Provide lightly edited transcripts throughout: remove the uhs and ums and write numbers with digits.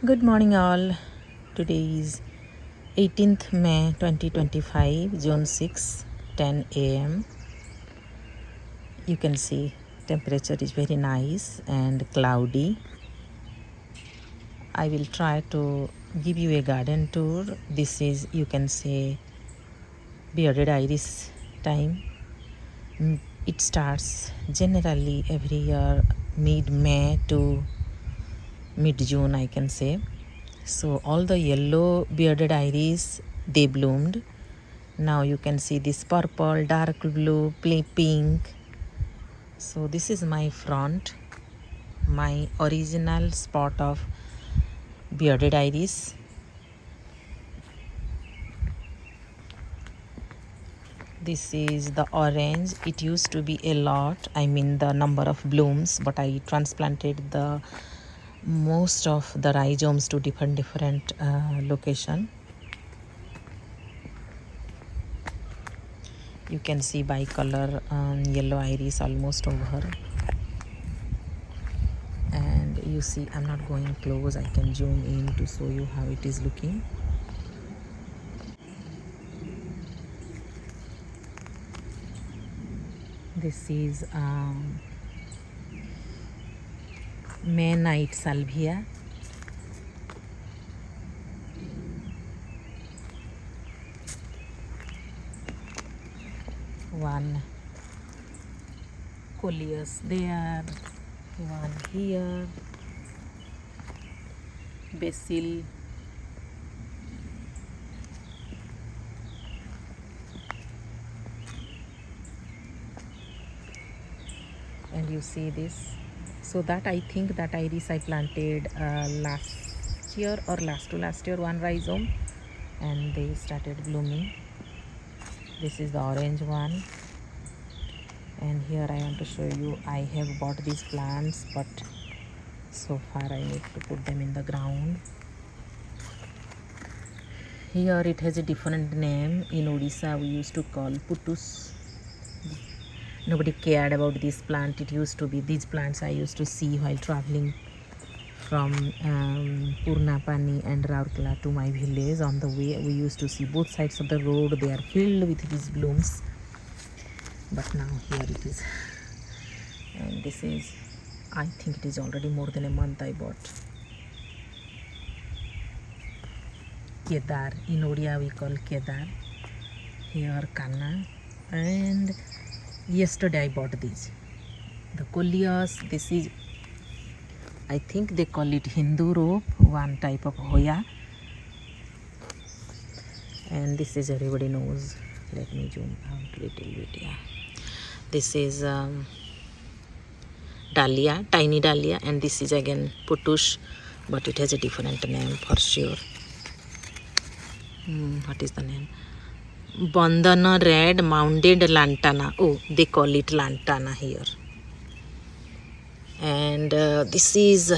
Good morning, all. Today is 18th May 2025, June 6, 10 a.m. You can see temperature is very nice and cloudy. I will try to give you a garden tour. This is, you can say, bearded iris time. It starts generally every year mid-May to mid-June, I can say. So all the yellow bearded iris, they bloomed. Now you can see this purple, dark blue, pink. So this is my front, my original spot of bearded iris. This is the orange. It used to be a lot, I mean the number of blooms, but I transplanted the most of the rhizomes to different location. You can see bicolor yellow iris almost over. And you see, I'm not going close, I can zoom in to show you how it is looking. This is May night salvia. One coleus there, one here, basil, and you see this. So that, I think that iris I planted last year or last year, one rhizome, and they started blooming. This is the orange one, and here I want to show you, I have bought these plants, but so far I need to put them in the ground. Here it has a different name. In Odisha we used to call putus. Nobody cared about this plant. It used to be, these plants I used to see while traveling from Purnapani and Raurkela to my village. On the way we used to see both sides of the road, they are filled with these blooms. But now here it is, and this is, I think it is already more than a month I bought. Kedar, in Odia we call Kedar, here Kanna, and yesterday I bought these, the coleus. This is, I think they call it Hindu rope, one type of Hoya, and this is, everybody knows, let me zoom out a little bit. Yeah, this is dahlia, tiny dahlia, and this is again putush, but it has a different name for sure. What is the name? Bandana red mounted lantana. Oh, they call it lantana here. And this is,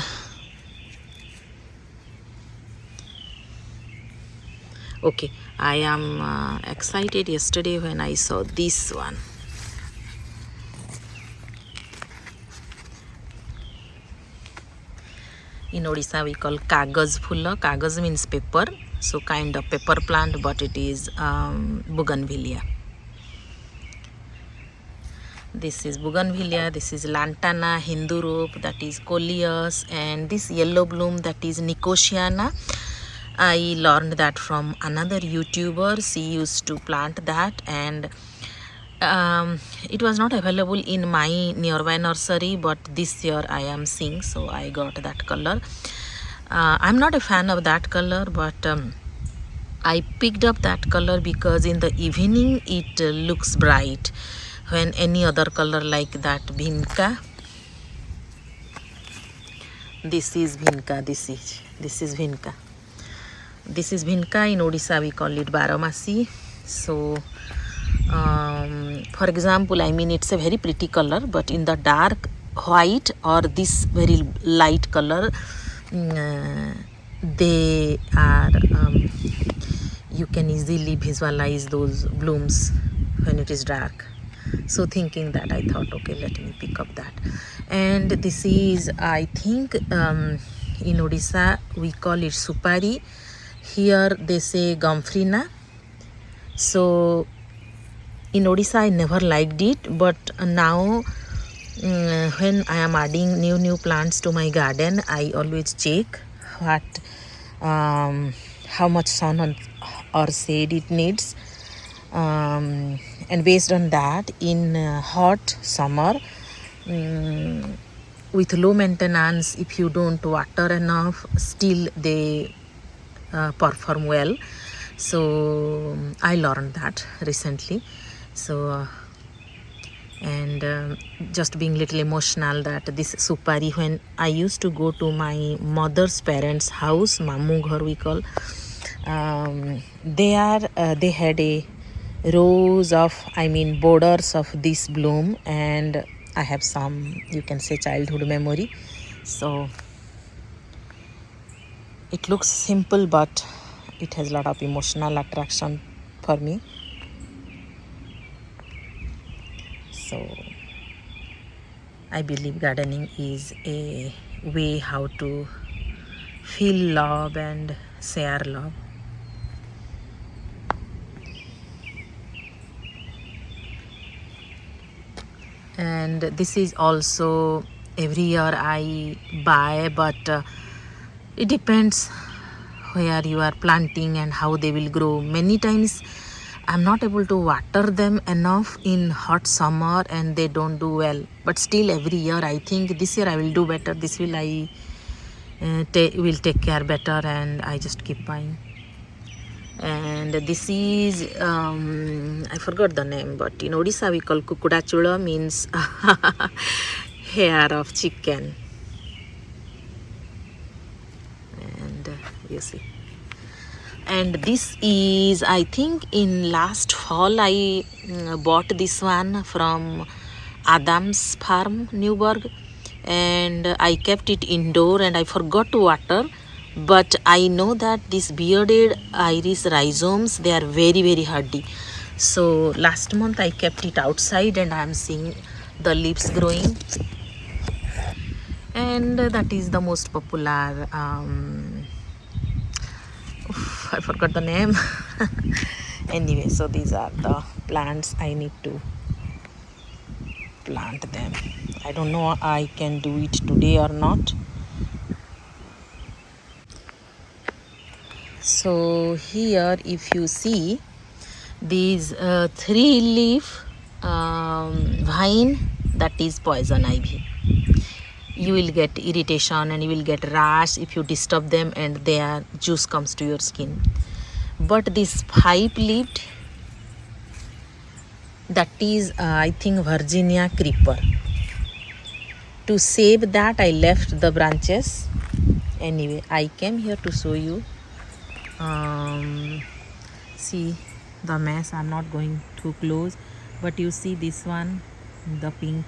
okay, I am excited yesterday when I saw this one. In Odisha we call kagaz phula. Kagaz means paper, so kind of paper plant, but it is bougainvillea. This is bougainvillea, this is lantana, Hindu rope, that is coleus, and this yellow bloom, that is nicotiana. I learned that from another YouTuber. She used to plant that, and it was not available in my nearby nursery, but this year I am seeing, so I got that color. I'm not a fan of that color, but I picked up that color because in the evening it looks bright, when any other color like that bhinka. This is bhinka. This is bhinka. This is bhinka. In Odisha we call it baramasi. So for example, I mean, it's a very pretty color, but in the dark white or this very light color, they are, you can easily visualize those blooms when it is dark. So thinking that, I thought, okay, let me pick up that. And this is, I think in Odisha we call it supari. Here they say gomfrina. So in Odisha I never liked it, but now when I am adding new plants to my garden, I always check what how much sun or shade it needs, and based on that, in hot summer, with low maintenance, if you don't water enough, still they perform well. So I learned that recently. So and just being little emotional that this supari, when I used to go to my mother's parents house, mamu ghar we call, they had a rows of, I mean, borders of this bloom, and I have some, you can say, childhood memory. So it looks simple, but it has a lot of emotional attraction for me. So I believe gardening is a way how to feel love and share love. And this is also every year I buy, but it depends where you are planting and how they will grow. Many times I'm not able to water them enough in hot summer and they don't do well, but still every year I think this year I will do better, this will I will take care better, and I just keep buying. And this is I forgot the name, but in Odisha we call kukudachula, means hair of chicken. And you see, and this is, I think in last fall I bought this one from Adam's farm, Newburgh, and I kept it indoor and I forgot to water. But I know that these bearded iris rhizomes, they are very hardy. So last month I kept it outside and I am seeing the leaves growing, and that is the most popular I forgot the name. Anyway, so these are the plants I need to plant them. I don't know I can do it today or not. So here if you see these 3-leaf vine, that is poison ivy. You will get irritation and you will get rash if you disturb them and their juice comes to your skin. But this 5-leaved, that is I think Virginia creeper. To save that I left the branches. Anyway, I came here to show you. See the mess, I'm not going too close, but you see this one, the pink,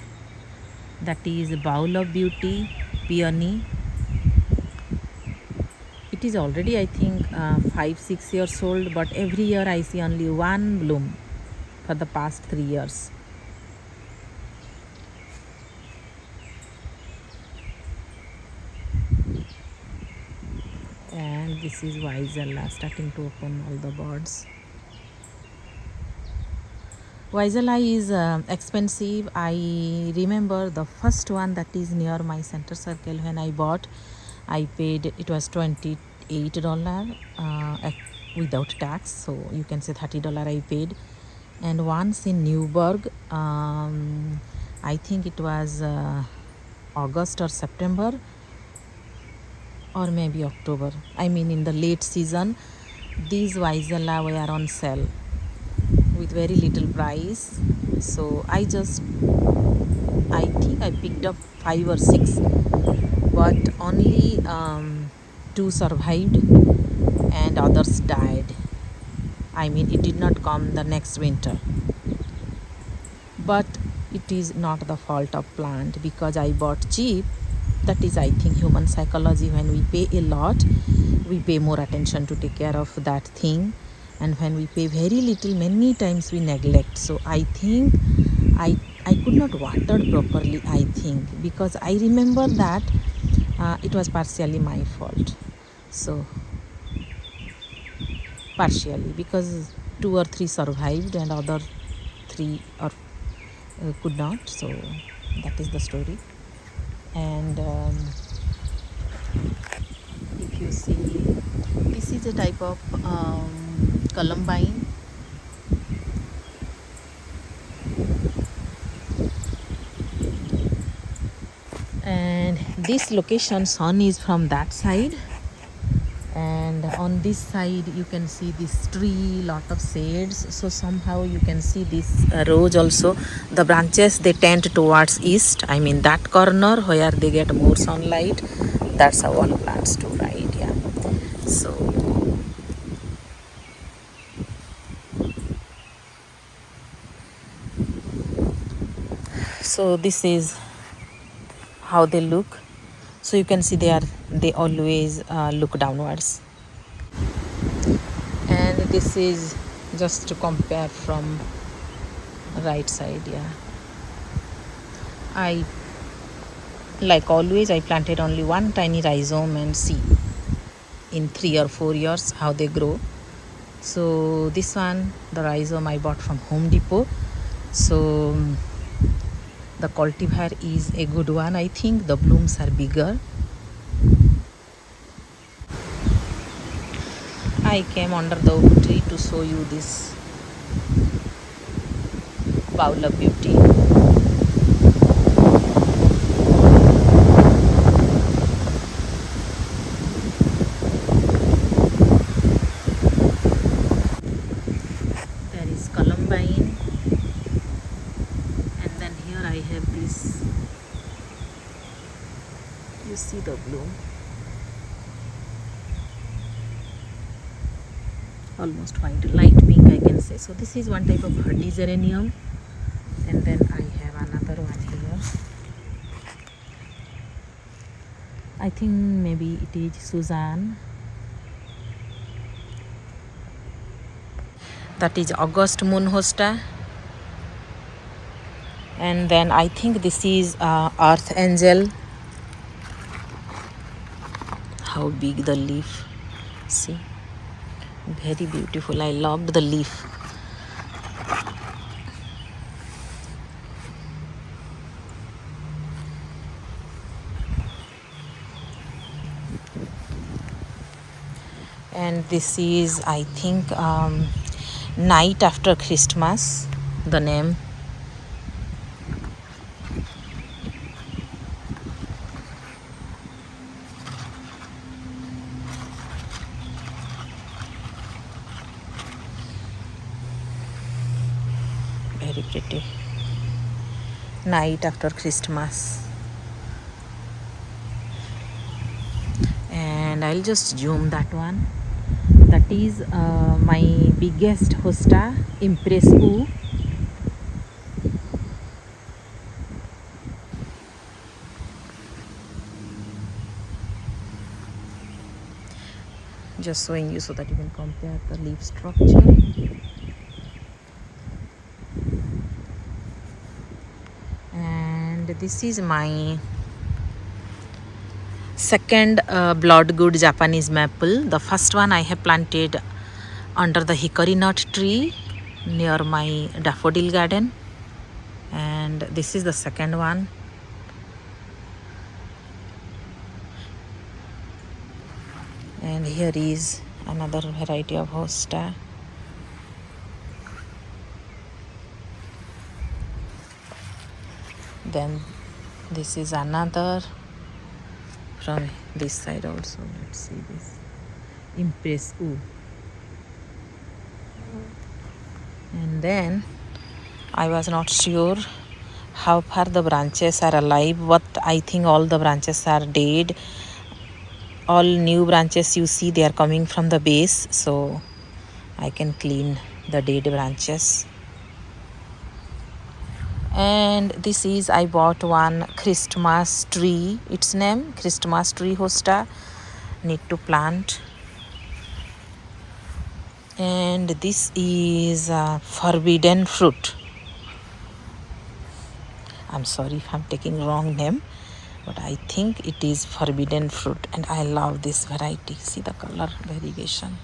that is bowl of beauty peony. It is already I think 5-6 years old, but every year I see only one bloom for the past 3 years. And this is Vaisala starting to open all the buds. Vaisala is expensive. I remember the first one that is near my center circle, when I bought, I paid, it was $28 without tax, so you can say $30 I paid. And once in Newburgh, I think it was August or September or maybe October, I mean in the late season, these Vaisala were on sale with very little price. So I think I picked up 5 or 6, but only 2 survived and others died. I mean, it did not come the next winter. But it is not the fault of plant, because I bought cheap. That is, I think, human psychology. When we pay a lot, we pay more attention to take care of that thing, and when we pay very little, many times we neglect. So I think I could not water properly, I think, because I remember that it was partially my fault. So partially, because 2 or 3 survived and other 3 or could not. So that is the story. And if you see, this is a type of columbine. And this location, sun is from that side, and on this side you can see this tree, lot of shades. So somehow you can see this rose also, the branches they tend towards east, I mean that corner where they get more sunlight. That's how all plants do, right? Yeah. So this is how they look. So you can see they always look downwards. And this is just to compare from right side. Yeah, I, like always, I planted only one tiny rhizome and see in 3 or 4 years how they grow. So this one, the rhizome I bought from Home Depot. So the cultivar is a good one. I think the blooms are bigger. I came under the oak tree to show you this bowl of beauty. There is columbine, and then here I have this. You see the bloom, almost white, light pink I can say. So this is one type of hardy geranium, and then I have another one here. I think maybe it is Suzanne. That is August moon hosta. And then I think this is earth angel. How big the leaf, see, very beautiful. I loved the leaf. And this is, I think, night after Christmas, the name. Very pretty. Night after Christmas. And I'll just zoom that one. That is my biggest hosta, Impress U. Just showing you so that you can compare the leaf structure. And this is my second blood good Japanese maple. The first one I have planted under the hickory nut tree near my daffodil garden, and this is the second one. And here is another variety of hosta. Then this is another from this side also. Let's see this Impress U. And then I was not sure how far the branches are alive, but I think all the branches are dead. All new branches you see, they are coming from the base, so I can clean the dead branches. And this is, I bought one Christmas tree, its name Christmas tree hosta, need to plant. And this is forbidden fruit. I'm sorry if I'm taking wrong name, but I think it is forbidden fruit, and I love this variety. See the color variegation.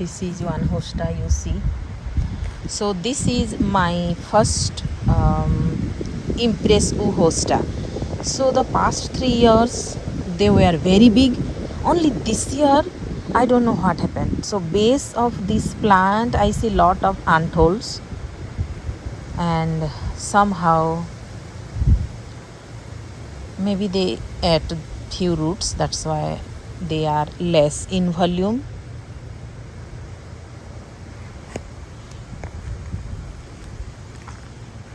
This is one hosta you see. So this is my first impressive hosta. So the past 3 years they were very big. Only this year I don't know what happened. So base of this plant I see lot of ant holes, and somehow maybe they ate few roots, that's why they are less in volume.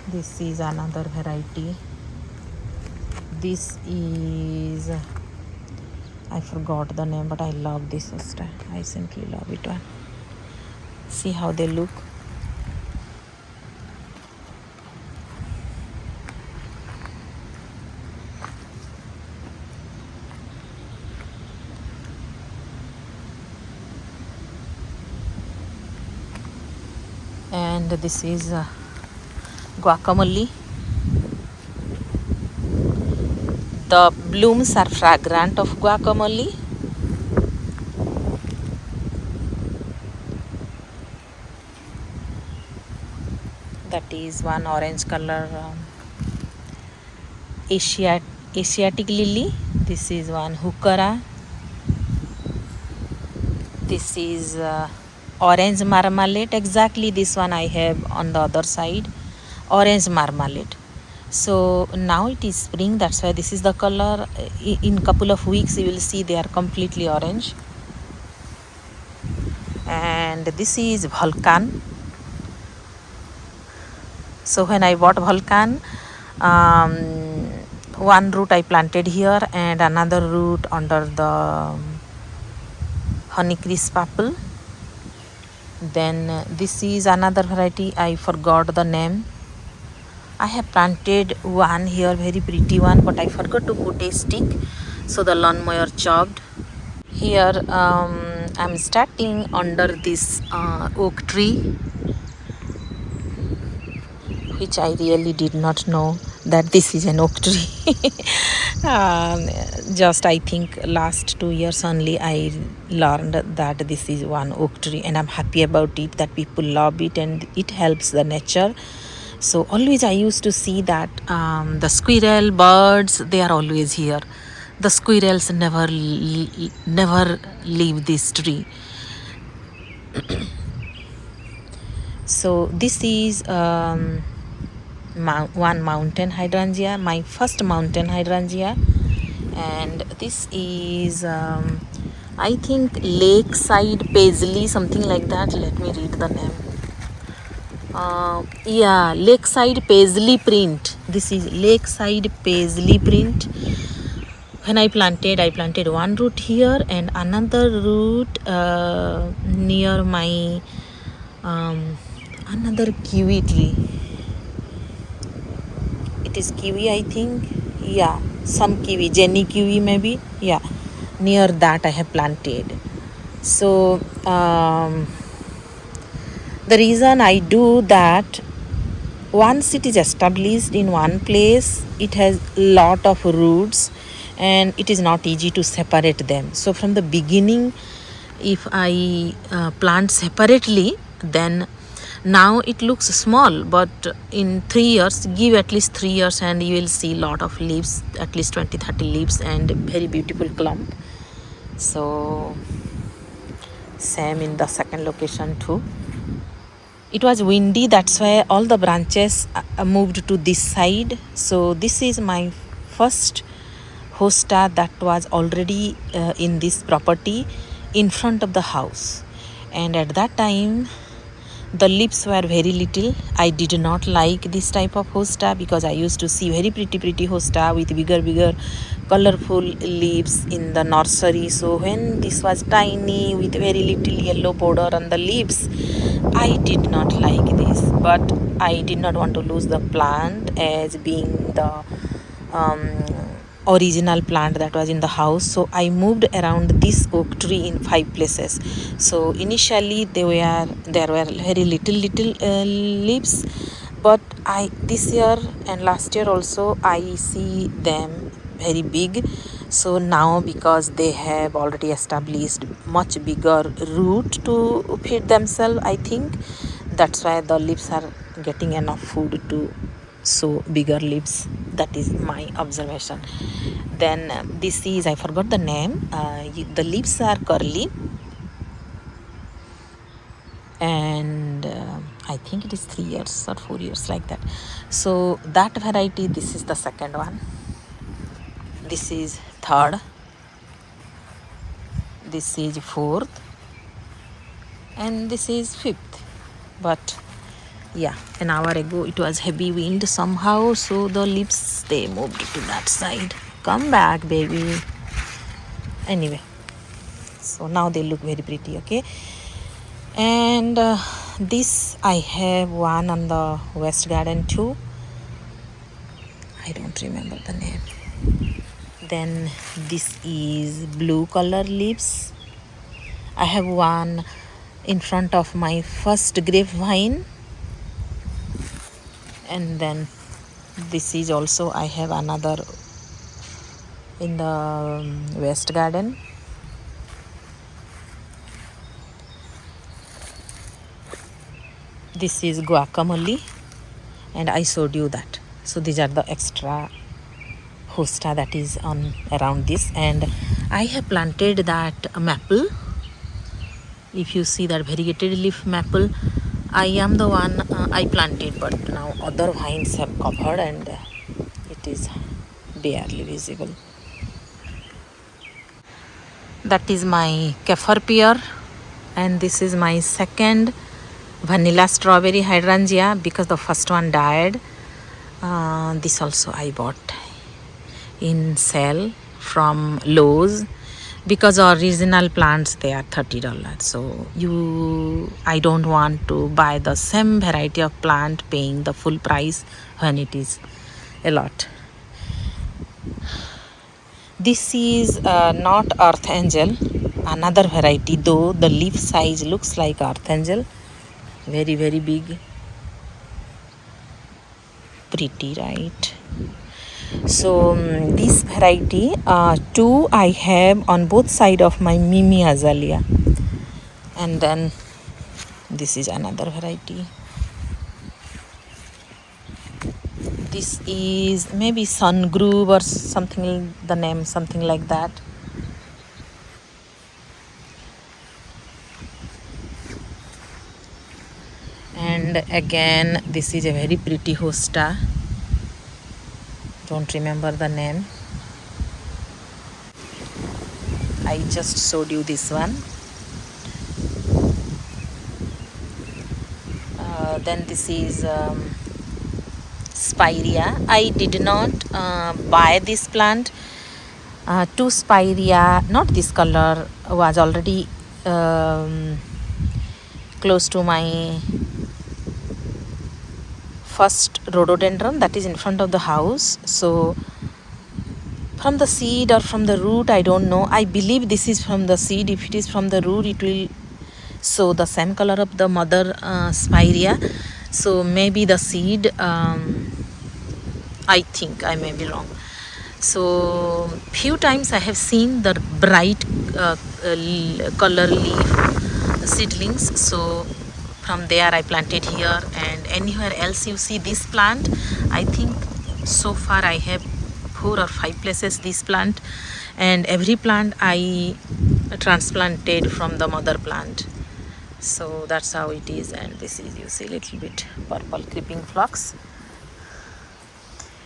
This is another variety. This is, I forgot the name, but I love this hosta. I simply love it. One. See how they look. And this is guacamole. The blooms are fragrant of guacamole. That is one orange color Asiatic lily. This is one hukara. This is orange marmalade. Exactly this one I have on the other side. Orange marmalade. So now it is spring, that's why this is the color. In couple of weeks you will see they are completely orange. And this is volcan. So when I bought volcan, one root I planted here and another root under the honeycrisp apple. Then this is another variety, I forgot the name. I have planted one here, very pretty one, but I forgot to put a stick, so the lawnmower chopped. Here I'm starting under this oak tree, which I really did not know that this is an oak tree. Just I think last 2 years only I learned that this is one oak tree, and I'm happy about it, that people love it and it helps the nature. So always I used to see that the squirrel, birds, they are always here. The squirrels never leave this tree. So this is one mountain hydrangea, my first mountain hydrangea, and this is I think lakeside paisley, something like that. Let me read the name. Yeah, lakeside paisley print. This is lakeside paisley print. When I planted one root here and another root near my another kiwi tree. It is kiwi, I think. Yeah, some kiwi, Jenny kiwi maybe. Yeah, near that I have planted. So the reason I do that, once it is established in one place, it has lot of roots and it is not easy to separate them. So from the beginning, if I plant separately, then now it looks small, but in 3 years, give at least 3 years and you will see lot of leaves, at least 20-30 leaves and very beautiful clump. So same in the second location too. It was windy, that's why all the branches moved to this side. So this is my first hosta that was already in this property in front of the house. And at that time the leaves were very little. I did not like this type of hosta because I used to see very pretty hosta with bigger colorful leaves in the nursery. So when this was tiny with very little yellow border on the leaves, I did not like this. But I did not want to lose the plant as being the original plant that was in the house. So I moved around this oak tree in 5 places. So initially there were very little leaves, but I this year and last year also I see them very big. So now, because they have already established much bigger root to feed themselves, I think that's why the leaves are getting enough food to sow bigger leaves. That is my observation. Then this is, I forgot the name, the leaves are curly, and I think it is 3 years or 4 years, like that. So that variety, this is the second one, this is third, this is fourth, and this is fifth. But yeah, an hour ago it was heavy wind somehow, so the leaves, they moved to that side. Come back, baby. Anyway, so now they look very pretty. Okay, and this I have one on the west garden too. I don't remember the name. Then this is blue color leaves. I have one in front of my first grapevine, and then this is also, I have another in the west garden. This is guacamole, and I showed you that. So these are the extra hosta that is on around this. And I have planted that maple. If you see that variegated leaf maple, I am the one I planted, but now other vines have covered and it is barely visible. That is my kaffir pear, and this is my second vanilla strawberry hydrangea because the first one died. This also I bought in sale from Lowe's because original plants, they are $30. So I don't want to buy the same variety of plant paying the full price when it is a lot. This is not earth angel, another variety, though the leaf size looks like earth angel. Very big, pretty, right? So this variety, two I have on both side of my Mimi azalea, and then this is another variety. This is maybe Sun Groove or something, the name something like that. And again, this is a very pretty hosta. Don't remember the name. I just showed you this one. Then this is spirea. I did not buy this plant. Two spirea, not this color, was already close to my first rhododendron that is in front of the house. So from the seed or from the root, I don't know. I believe this is from the seed. If it is from the root, it will show the same color of the mother spirea. So maybe the seed, I think I may be wrong. So few times I have seen the bright color leaf seedlings. So from there I planted here, and anywhere else you see this plant, I think so far I have 4 or 5 places this plant, and every plant I transplanted from the mother plant. So that's how it is. And this is, you see, little bit purple creeping phlox.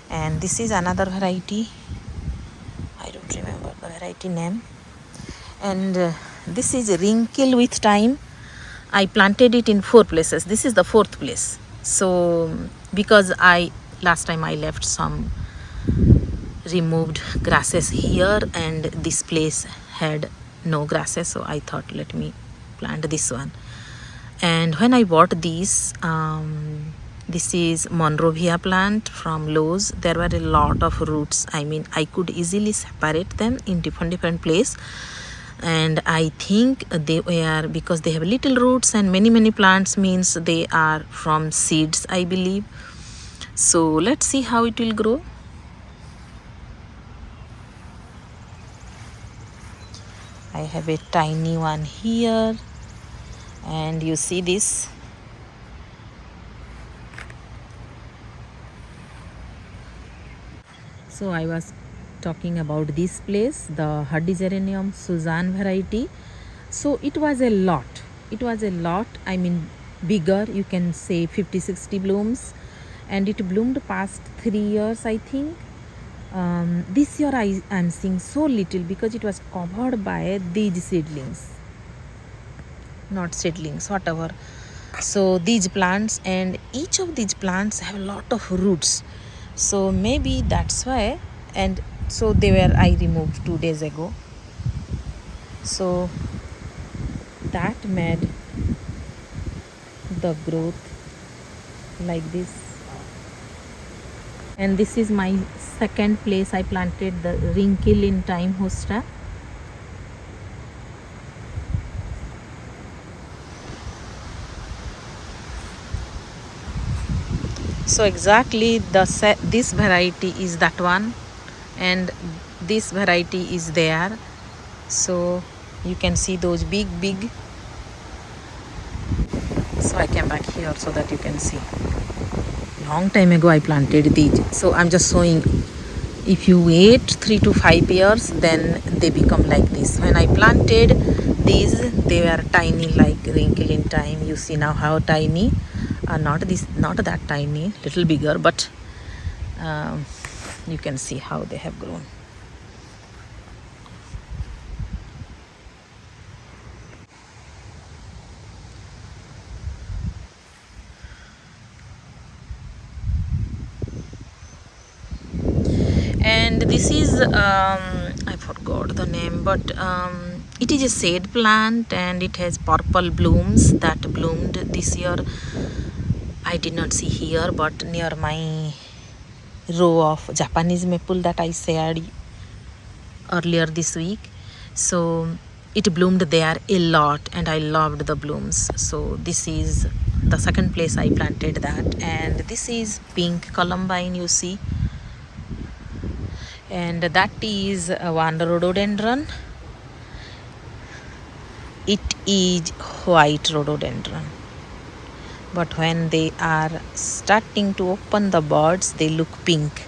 And this is another variety, I don't remember the variety name. And this is wrinkle with time. I planted it in 4 places. This is the 4th place. So because I last time I left some removed grasses here, and this place had no grasses, so I thought let me plant this one. And when I bought these, this is Monrovia plant from Lowe's. There were a lot of roots. I mean, I could easily separate them in different place, and I think they were, because they have little roots and many plants, means they are from seeds, I believe. So let's see how it will grow. I have a tiny one here, and you see this. So I was talking about this place, the hardy geranium Suzanne variety. So it was a lot. It was a lot. I mean, bigger. You can say 50-60 blooms, and it bloomed past 3 years, I think. This year I am seeing so little because it was covered by these seedlings, not seedlings, whatever. So these plants, and each of these plants have a lot of roots, so maybe that's why. And so they were, I removed 2 days ago, so that made the growth like this. And this is my second place I planted the wrinkle in time hosta. So exactly this variety is that one, and this variety is there. So you can see those big. So I came back here so that you can see. Long time ago I planted these. So I'm just showing, if you wait 3 to 5 years, then they become like this. When I planted these, they were tiny like wrinkle in time. You see now how tiny. Not that tiny, little bigger, but you can see how they have grown. And this is I forgot the name, but it is a shade plant, and it has purple blooms that bloomed this year. I did not see here, but near my row of Japanese maple that I shared earlier this week. So it bloomed there a lot, and I loved the blooms. So this is the second place I planted that. And this is pink columbine, you see, and that is one rhododendron. It is white rhododendron, but when they are starting to open the buds, they look pink.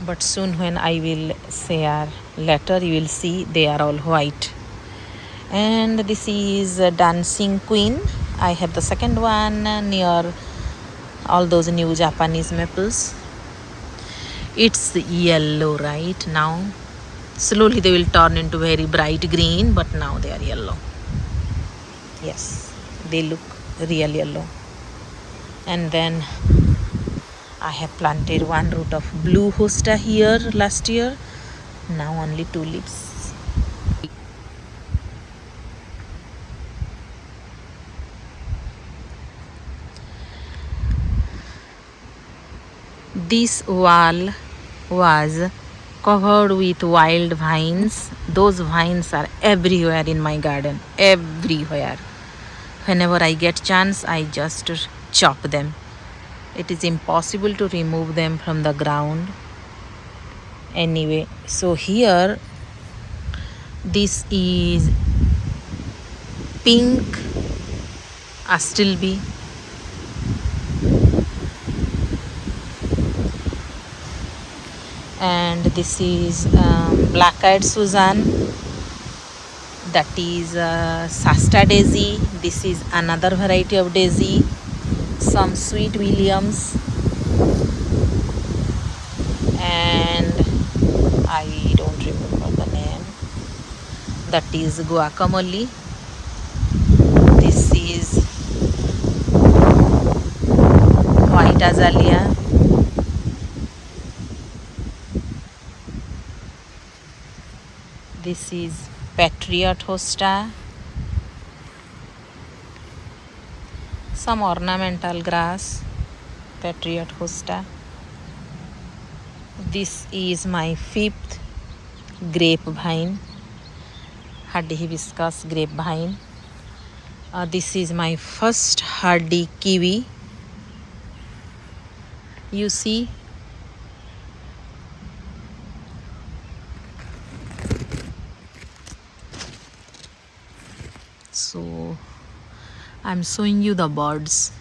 But soon, when I will share later, you will see they are all white. And this is dancing queen. I have the second one near all those new Japanese maples. It's yellow right now. Slowly they will turn into very bright green, but now they are yellow. Yes, they look real yellow. And then I have planted one root of blue hosta here last year. Now only tulips. This wall was covered with wild vines. Those vines are everywhere in my garden, everywhere. Whenever I get chance, I just chop them. It is impossible to remove them from the ground anyway. So here, this is pink astilbe, and this is black-eyed Suzanne, that is Shasta daisy. This is another variety of daisy, some sweet williams, and I don't remember the name. that is guacamole. This is white azalea. This is patriot hosta. Some ornamental grass, patriot hosta. This is my 5th grapevine, hardy hibiscus grapevine. This is my first hardy kiwi. You see, so I'm showing you the birds.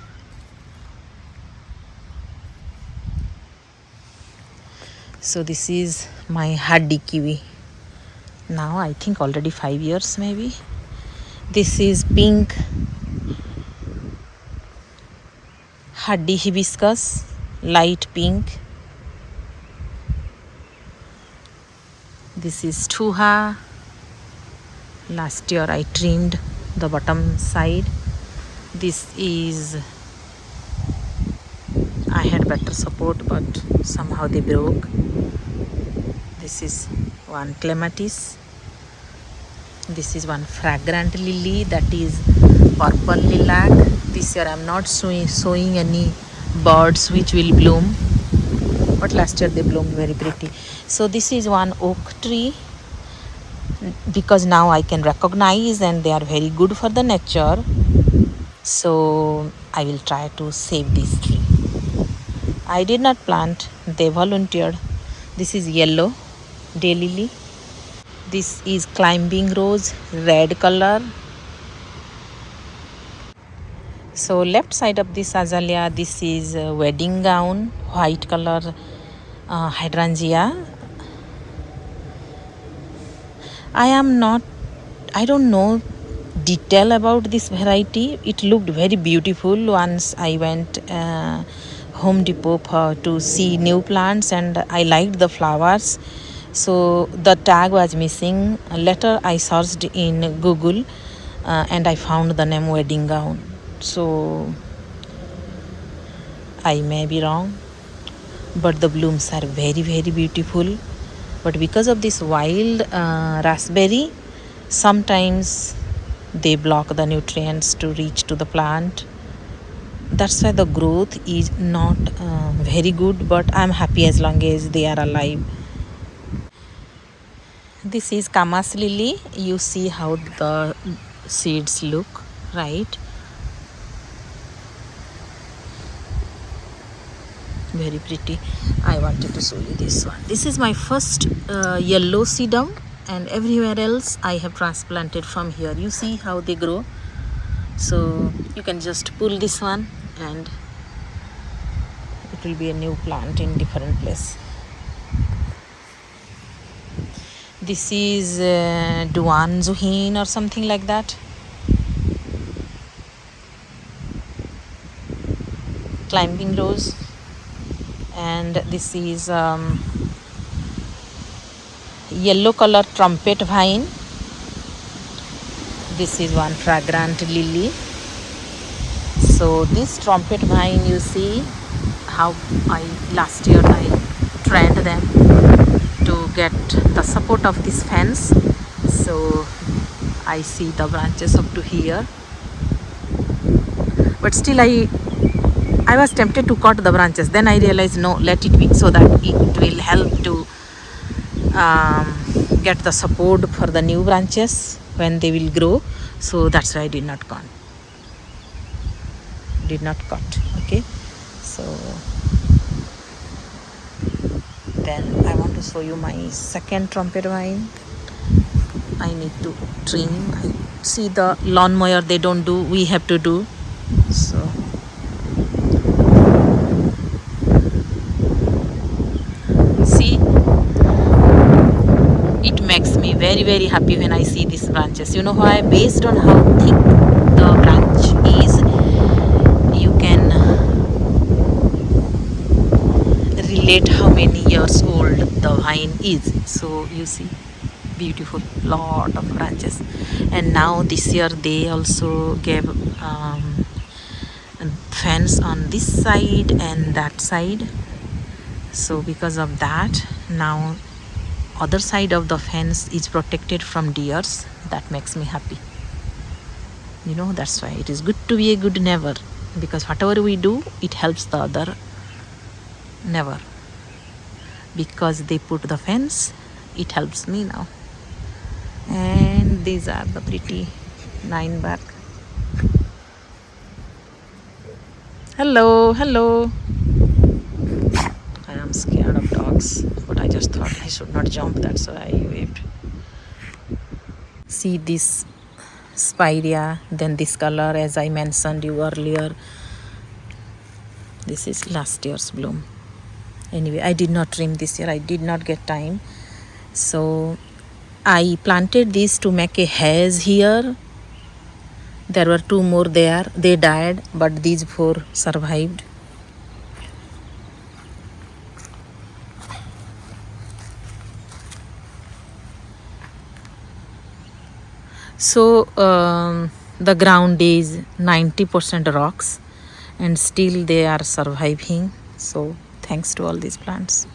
So this is my hardy kiwi. Now I think already 5 years maybe. This is pink hardy hibiscus, light pink. This is tuha. Last year I trimmed the bottom side. This is, I had better support but somehow they broke. This is one clematis. This is one fragrant lily, that is purple lilac. This year I am not sowing any birds which will bloom, but last year they bloomed very pretty. So this is one oak tree, because now I can recognize and they are very good for the nature. So I will try to save this tree. I did not plant, they volunteered. This is yellow daylily. This is climbing rose, red color. So left side of this azalea, this is a wedding gown, white color hydrangea. I don't know detail about this variety. It looked very beautiful once I went Home Depot to see new plants, and I liked the flowers. So the tag was missing. Later I searched in Google and I found the name wedding gown. So I may be wrong, but the blooms are very, very beautiful. But because of this wild raspberry, sometimes they block the nutrients to reach to the plant. That's why the growth is not very good, but I'm happy as long as they are alive. This is Kamas lily. You see how the seeds look, right? Very pretty. I wanted to show you this one. This is my first yellow sedum, and everywhere else I have transplanted from here. You see how they grow. So you can just pull this one and it will be a new plant in different place. This is Duan Zuhin or something like that. Climbing rose. And this is yellow color trumpet vine. This is one fragrant lily. So this trumpet vine, you see how last year I trained them to get the support of this fence. So I see the branches up to here, but still I was tempted to cut the branches. Then I realized no, let it be, so that it will help to get the support for the new branches when they will grow. So that's why I did not cut. Okay, so then I want to show you my second trumpet vine. I need to trim. I see the lawnmower they don't do, we have to do. So see, it makes me very, very happy when I see these branches. You know why? Based on how thick the branch is, you can relate how many years old the vine is. So you see, beautiful, lot of branches. And now this year they also gave fence on this side and that side. So because of that, now other side of the fence is protected from deers. That makes me happy. That's why it is good to be a good neighbor, because whatever we do, it helps the other neighbor. Because they put the fence, it helps me now. And these are the pretty 9 back. Hello, hello. I am scared of dogs, but I just thought I should not jump, that's why I waved. See this spirea, then this color, as I mentioned you earlier. This is last year's bloom. Anyway, I did not trim this year, I did not get time. So I planted these to make a haze here. There were 2 more there, they died, but these 4 survived. So the ground is 90% rocks and still they are surviving. So thanks to all these plants.